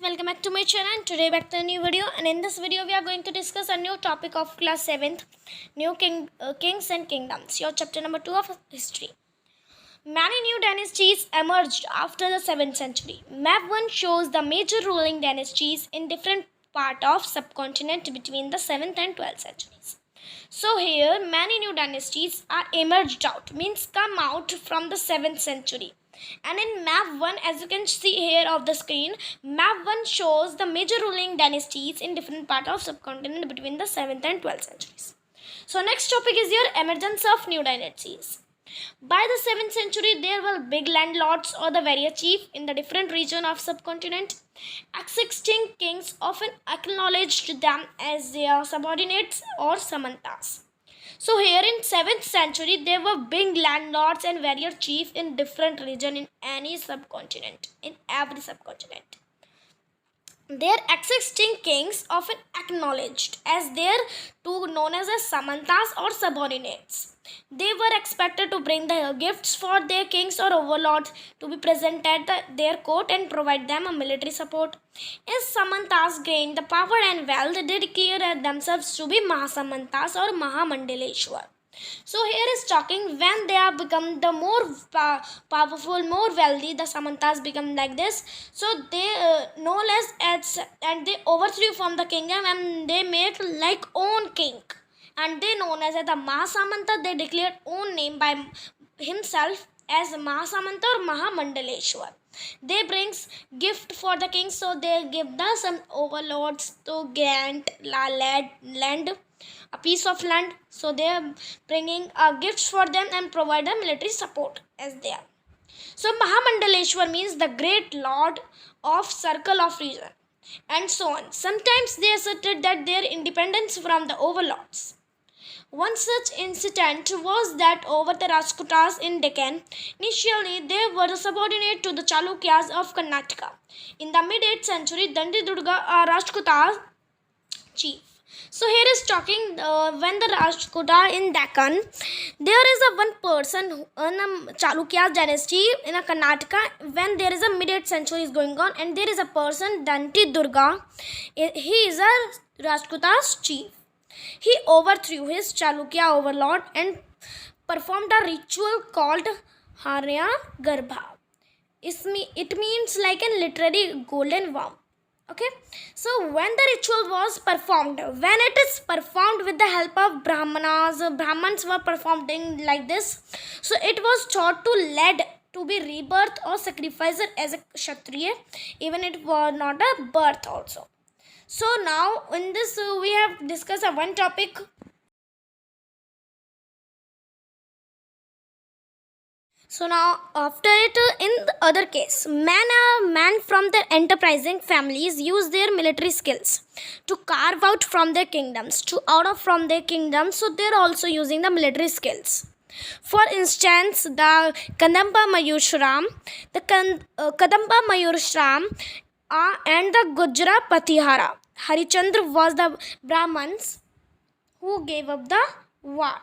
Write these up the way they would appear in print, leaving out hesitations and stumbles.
Welcome back to my channel, and today back to a new video, and in this video we are going to discuss a new topic of class 7th, kings and kingdoms, your chapter number 2 of history. Many new dynasties emerged after the 7th century. Map 1 shows the major ruling dynasties in different part of subcontinent between the 7th and 12th centuries. So here many new dynasties are emerged out, means come out from the 7th century. And in map 1, as you can see here of the screen, map 1 shows the major ruling dynasties in different part of subcontinent between the 7th and 12th centuries. So next topic is your emergence of new dynasties. By the 7th century, there were big landlords or the warrior chief in the different region of subcontinent. Existing kings often acknowledged them as their subordinates or samantas. So here in 7th century, there were big landlords and warrior chief in different region in any subcontinent, in every subcontinent. Their existing kings often acknowledged as their two known as samantas or subordinates. They were expected to bring the gifts for their kings or overlords to be present at their court and provide them a military support. As samantas gained the power and wealth, they declared themselves to be Mahasamantas or Mahamandaleshwar. So here is talking when they have become the more powerful, more wealthy, the samantas become like this. So they no less as and they overthrew from the kingdom and they make like own king. And they known as the Mahasamanta, they declared own name by himself as Mahasamanta or Mahamandaleshwar. They brings gift for the king, so they give the some overlords to grant land, a piece of land. So they are bringing gifts for them and provide a military support as they are. So Mahamandaleshwar means the great lord of circle of region and so on. Sometimes they asserted that their independence from the overlords. One such incident was that over the Rajputas in Deccan. Initially, they were subordinate to the Chalukyas of Karnataka. In the mid-8th century, Dandi Durga Rajputa chief. So here is talking when the Rajputa in Deccan, there is a one person in a Chalukya dynasty in a Karnataka when there is a mid-8th century is going on, and there is a person Danti Durga. He is a Rajputa's chief. He overthrew his Chalukya overlord and performed a ritual called Harya Garbha. It means like a literary golden worm. Okay, so when the ritual was performed, when it is performed with the help of Brahmans were performing like this. So it was thought to lead to be rebirth or sacrifice as a Kshatriya, even it was not a birth also. So now in this we have discussed one topic. So now after it, in the other case, men from their enterprising families use their military skills to carve out from their kingdoms, from their kingdoms. So they are also using the military skills. For instance, the Kadamba Mayurshram, and the Gujra Patihara. Harichandra was the Brahmins who gave up the war,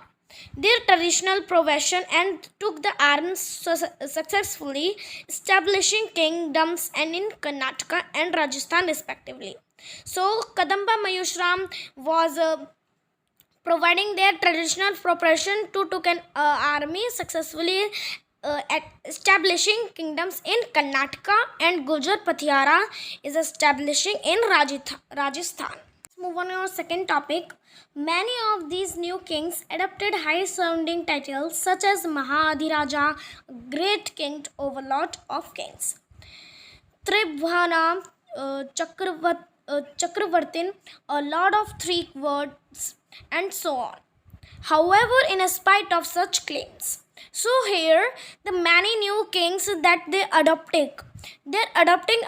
their traditional profession, and took the arms successfully, establishing kingdoms and in Karnataka and Rajasthan respectively. So Kadamba Mayushram was providing their traditional profession to took an army successfully establishing kingdoms in Karnataka, and Gujar Pathiara is establishing in Rajasthan. Let's move on to our second topic. Many of these new kings adopted high-sounding titles such as Mahadhiraja, great king, overlord of kings, Tribhana, Chakravartin, a lord of three words, and so on. However, in spite of such claims, so here the many new kings that they're adopting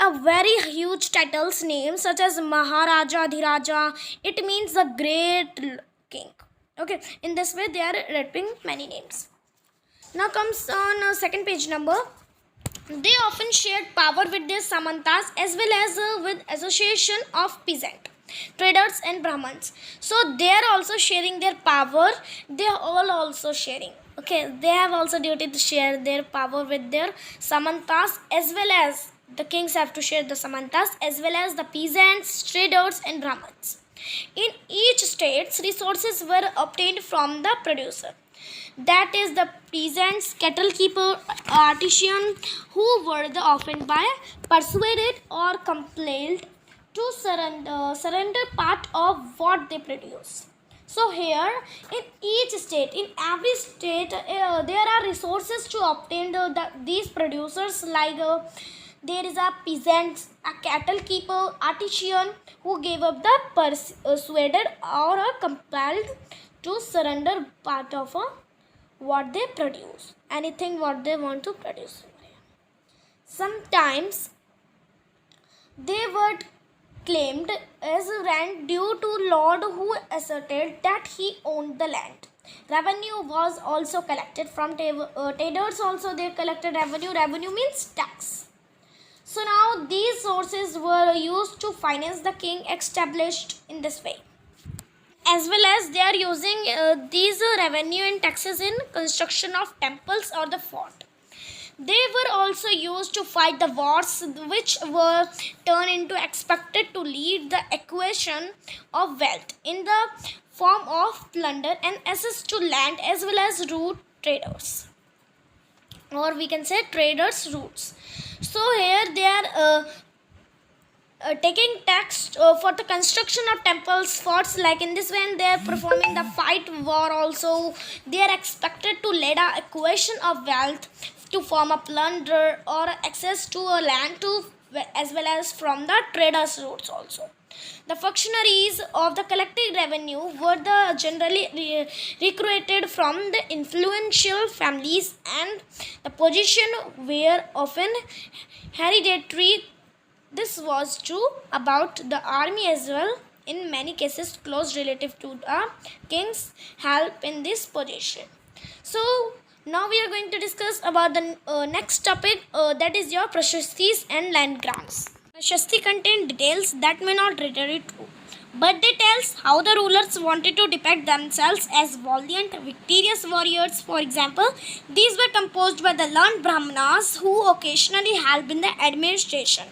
a very huge titles names such as Maharaja, Dhiraja. It means the great king. Okay, in this way they are adopting many names. Now comes on second page number. They often shared power with their samantas as well as with association of peasant traders and Brahmins. So they are also sharing their power. They are all also sharing. Okay, they have also duty to share their power with their samantas as well as The kings have to share the samantas as well as the peasants, traders, and brahmins. In each state, resources were obtained from the producer. That is the peasants, cattle keeper, artisan, who were often by persuaded or compelled to surrender part of what they produce. So here, in each state, in every state, there are resources to obtain these producers, like there is a peasant, a cattle keeper, artisan, who gave up the persuaded or compelled to surrender part of what they produce, anything what they want to produce. Sometimes they were claimed as rent due to lord who asserted that he owned the land. Revenue was also collected from traders. Also they collected revenue. Revenue means tax. So now these sources were used to finance the king established in this way. As well as they are using these revenue and taxes in construction of temples or the fort. They were also used to fight the wars, which were turned into expected to lead the acquisition of wealth in the form of plunder and access to land, as well as route traders, or we can say traders' routes. So here they are taking tax for the construction of temples, forts. Like in this way, they are performing the fight war. Also, they are expected to lead a acquisition of wealth, to form a plunder or access to a land, to as well as from the traders' routes also. The functionaries of the collecting revenue were the generally recruited from the influential families, and the position were often hereditary. This was true about the army as well. In many cases, close relative to the king's help in this position. So now we are going to discuss about the next topic, that is your prashastis and land grants. Prashasti contain details that may not literally true, but they tells how the rulers wanted to depict themselves as valiant, victorious warriors. For example, these were composed by the learned brahmanas who occasionally helped in the administration.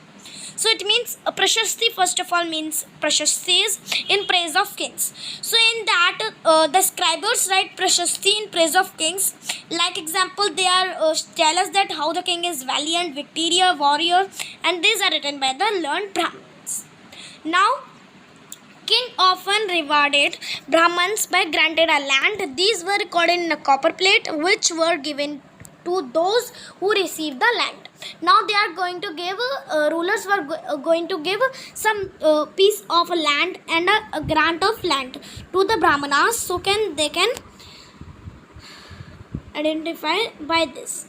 So it means prashasti, first of all, means prashastis in praise of kings. So in that the scribes write prashasti in praise of kings. Like example, they are tell us that how the king is valiant, victorious, warrior, and these are written by the learned brahmins. Now, king often rewarded brahmins by granted a land. These were recorded in a copper plate, which were given to those who received the land. Now they are going to give rulers were going to give some piece of land and a grant of land to the brahmanas, so they can identify by this.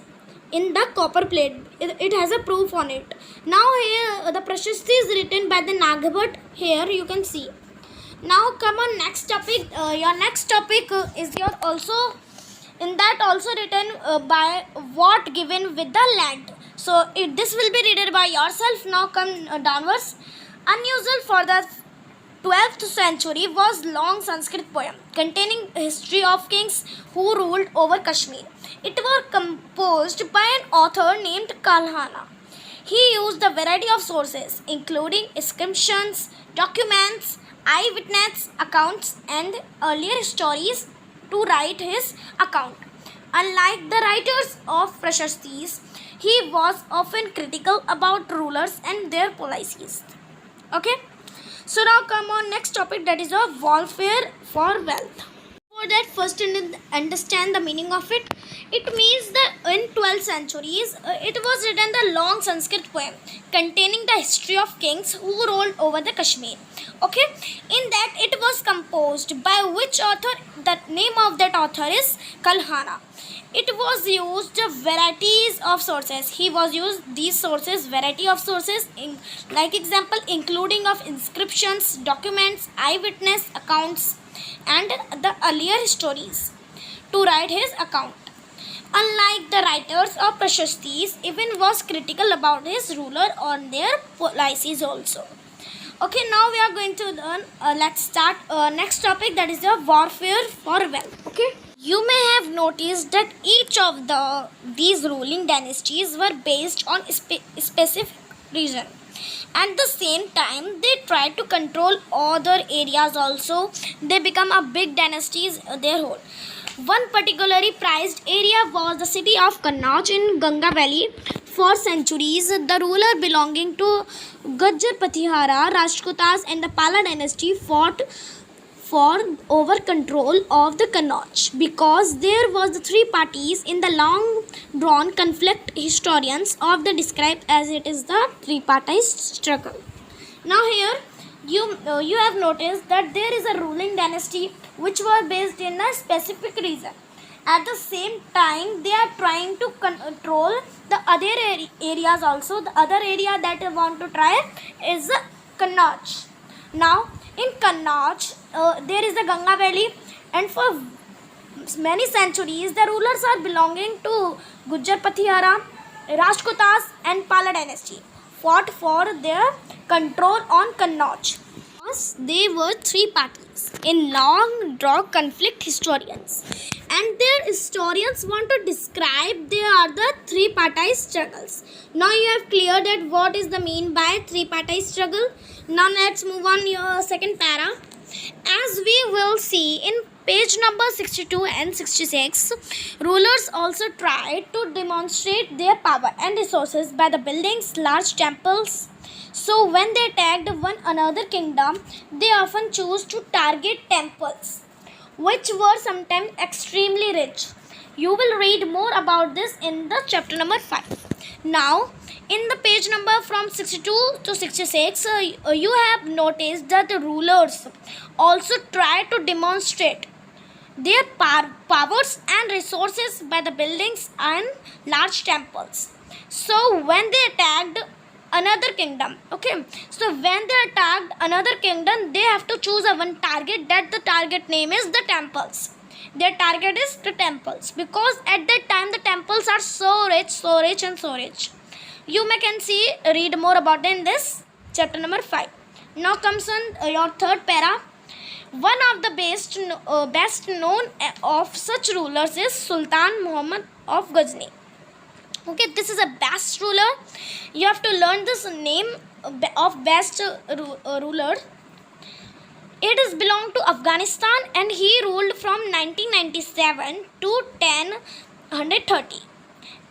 In the copper plate, it has a proof on it. Now here the prashasti is written by the Nagabhat. Here you can see. Now come on, next topic. Your next topic is your also in that also written by what given with the land. So this will be read by yourself. Now come downwards. Unusual for the 12th century was long Sanskrit poem containing history of kings who ruled over Kashmir. It was composed by an author named Kalhana. He used a variety of sources including inscriptions, documents, eyewitness accounts, and earlier stories to write his account. Unlike the writers of prashastis, he was often critical about rulers and their policies. Okay. So now come on next topic, that is a warfare for wealth. For that, first understand the meaning of it. It means that in 12th centuries, it was written the long Sanskrit poem containing the history of kings who ruled over the Kashmir. Okay, in that it was composed by which author? The name of that author is Kalhana. It was used varieties of sources. He was used these sources, variety of sources, in like example, including of inscriptions, documents, eyewitness accounts, and the earlier stories to write his account. Unlike the writers of prashastis, even was critical about his ruler or their policies also. Okay, now we are going to learn. Let's start next topic, that is the warfare for wealth. Okay. You may have noticed that each of these ruling dynasties were based on specific region. At the same time, they tried to control other areas also. They become a big dynasties their whole. One particularly prized area was the city of Kannauj in Ganga Valley. For centuries, the ruler belonging to Gajjar Patihara, Rajputas and the Pala dynasty fought for over control of the Kannauj because there was the three parties in the long drawn conflict. Historians of the describe as it is the tripartite struggle. Now here you have noticed that there is a ruling dynasty which was based in a specific region. At the same time, they are trying to control the other areas also. The other area that they want to try is Kannauj. Now in Kannauj, there is the Ganga Valley, and for many centuries, the rulers are belonging to Gujjar Patihara, Rajputas, and Pala dynasty fought for their control on Kannauj. They were three parties in long draw conflict. Historians and their historians want to describe they are the three party struggles. Now you have cleared that what is the mean by three party struggle. Now let's move on your second para. As we will see in page number 62 and 66, rulers also tried to demonstrate their power and resources by the buildings large temples. So when they attacked one another kingdom, they often chose to target temples, which were sometimes extremely rich. You will read more about this in the chapter number 5. Now, in the page number from 62 to 66, you have noticed that the rulers also try to demonstrate their powers and resources by the buildings and large temples. So when they attacked another kingdom, they have to choose a one target. That the target name is the temples. Their target is the temples because at that time the temples are so rich. You may can see read more about it in this chapter number 5. Now comes on your third para. One of the best known of such rulers is Sultan Muhammad of Ghazni. Okay, this is a best ruler. You have to learn this name of best ruler. It is belonged to Afghanistan and he ruled from 1997 to 1030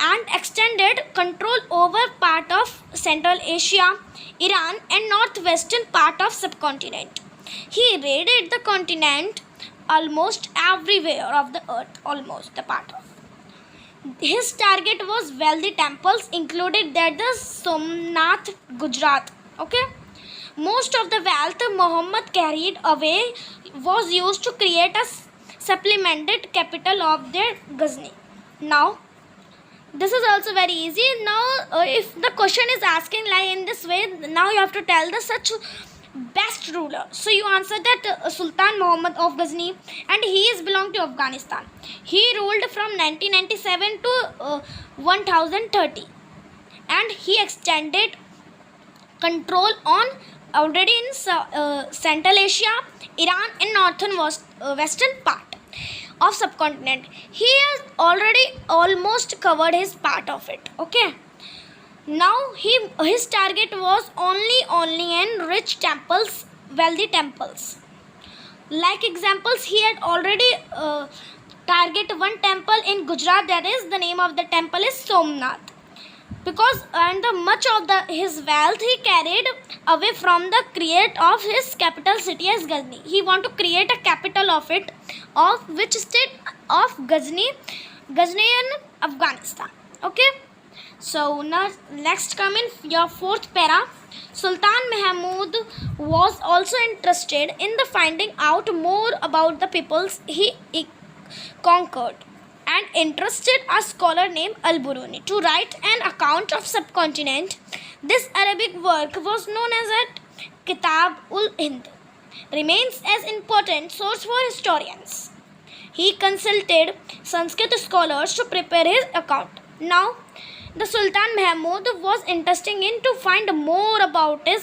and extended control over part of Central Asia, Iran and northwestern part of subcontinent. He raided the continent almost everywhere of the earth, almost the part of. His target was wealthy temples, included that the Somnath, Gujarat. Okay, most of the wealth Muhammad carried away was used to create a supplemented capital of their Ghazni. Now, this is also very easy. Now, if the question is asking like in this way, now you have to tell the such best ruler. So you answer that Sultan Muhammad of Ghazni, and he is belong to Afghanistan. He ruled from 1997 to 1030 and he extended control on already in Central Asia, Iran and northern western part of subcontinent. He has already almost covered his part of it. Okay. Now his target was only in rich temples, wealthy temples. Like examples, he had already target one temple in Gujarat. That is the name of the temple is Somnath. Because and the much of his wealth he carried away from the create of his capital city as Ghazni. He want to create a capital of it, of which state of Ghazni in Afghanistan. Okay. So now next come in your fourth para. Sultan Mahmud was also interested in the finding out more about the peoples he conquered and interested a scholar named Al-Biruni to write an account of subcontinent. This Arabic work was known as Kitab-ul-Hind, remains as important source for historians. He consulted Sanskrit scholars to prepare his account. Now, the Sultan Mahmud was interested in to find more about the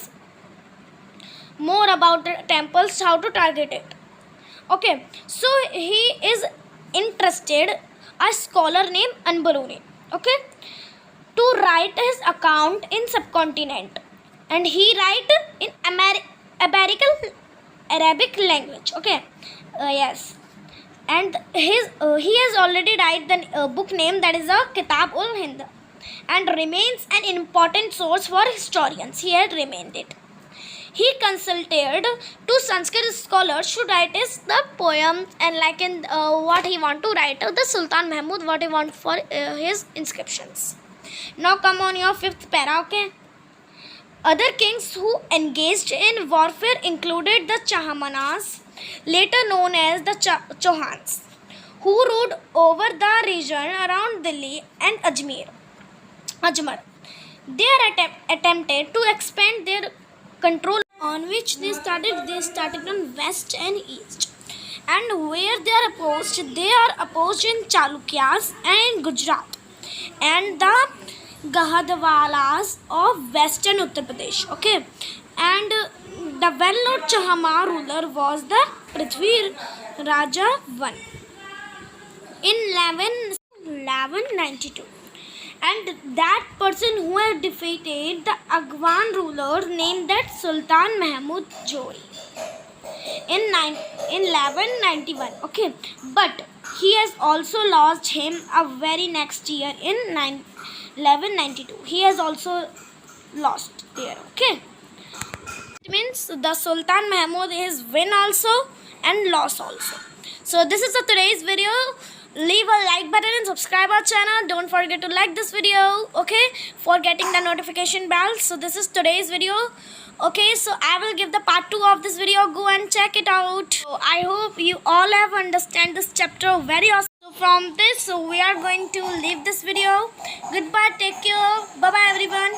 temples, how to target it. Okay, so he is interested a scholar named Al-Biruni. Okay, to write his account in subcontinent, and he write in Arabic language. Okay, yes, and he has already write the book name, that is a Kitab ul Hind, and remains an important source for historians. He had remained it. He consulted two Sanskrit scholars to write his the poems, and like in what he want to write, the Sultan Mahmud, what he want for his inscriptions. Now come on your fifth para. Okay. Other kings who engaged in warfare included the Chahamanas, later known as the Chauhans, who ruled over the region around Delhi and Ajmer. They attempted to expand their control, on which they started on west and east. And where they are opposed in Chalukyas and in Gujarat, and the Gahadwalas of western Uttar Pradesh. Okay, and the well-known Chahama ruler was the Prithvi Raja I in 1192, and that person who had defeated the Agwan ruler named that Sultan Mahmud Jori in 1191. Okay, but he has also lost him a very next year in 1192. He has also lost there. Okay, it means the Sultan Mahmud is win also and loss also. So this is the today's video. Leave a like button and subscribe our channel. Don't forget to like this video, okay, for getting the notification bell. So this is today's video. Okay, so I will give the part 2 of this video. Go and check it out. So I hope you all have understand this chapter very awesome. So from this, we are going to leave this video. Goodbye, take care, bye bye everyone.